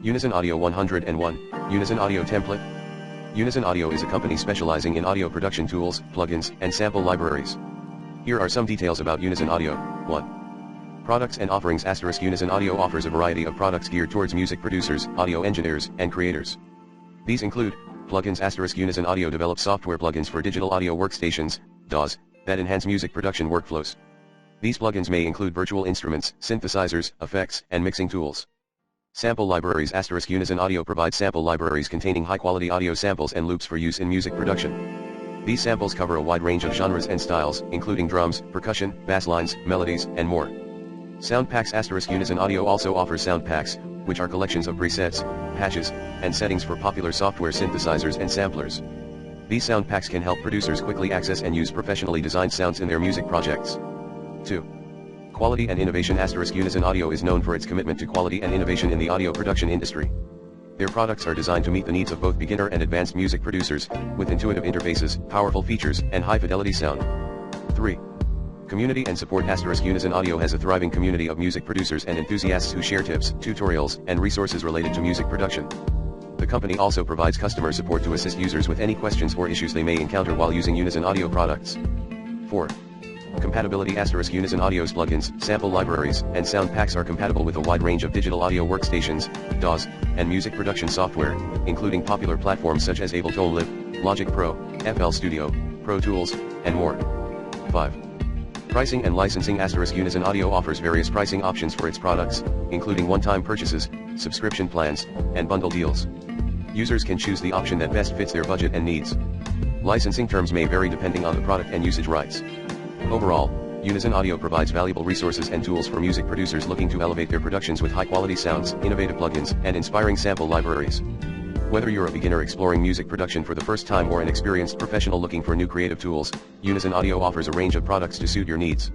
Unison Audio 101, Unison Audio Template. Unison Audio is a company specializing in audio production tools, plugins, and sample libraries. Here are some details about Unison Audio. 1. Products and offerings *. Unison Audio offers a variety of products geared towards music producers, audio engineers, and creators. These include plugins *. Unison Audio develops software plugins for digital audio workstations, DAWs, that enhance music production workflows. These plugins may include virtual instruments, synthesizers, effects, and mixing tools. Sample libraries * Unison Audio provides sample libraries containing high-quality audio samples and loops for use in music production. These samples cover a wide range of genres and styles, including drums, percussion, basslines, melodies, and more. Sound packs * Unison Audio also offers sound packs, which are collections of presets, patches, and settings for popular software synthesizers and samplers. These sound packs can help producers quickly access and use professionally designed sounds in their music projects. 2. Quality and innovation * Unison Audio is known for its commitment to quality and innovation in the audio production industry. Their products are designed to meet the needs of both beginner and advanced music producers, with intuitive interfaces, powerful features, and high-fidelity sound. 3. Community and support * Unison Audio has a thriving community of music producers and enthusiasts who share tips, tutorials, and resources related to music production. The company also provides customer support to assist users with any questions or issues they may encounter while using Unison Audio products. 4. Compatibility * Unison Audio's plugins, sample libraries, and sound packs are compatible with a wide range of digital audio workstations, DAWs, and music production software, including popular platforms such as Ableton Live, Logic Pro, FL Studio, Pro Tools, and more. 5. Pricing and licensing * Unison Audio offers various pricing options for its products, including one-time purchases, subscription plans, and bundle deals. Users can choose the option that best fits their budget and needs. Licensing terms may vary depending on the product and usage rights. Overall, Unison Audio provides valuable resources and tools for music producers looking to elevate their productions with high-quality sounds, innovative plugins, and inspiring sample libraries. Whether you're a beginner exploring music production for the first time or an experienced professional looking for new creative tools, Unison Audio offers a range of products to suit your needs.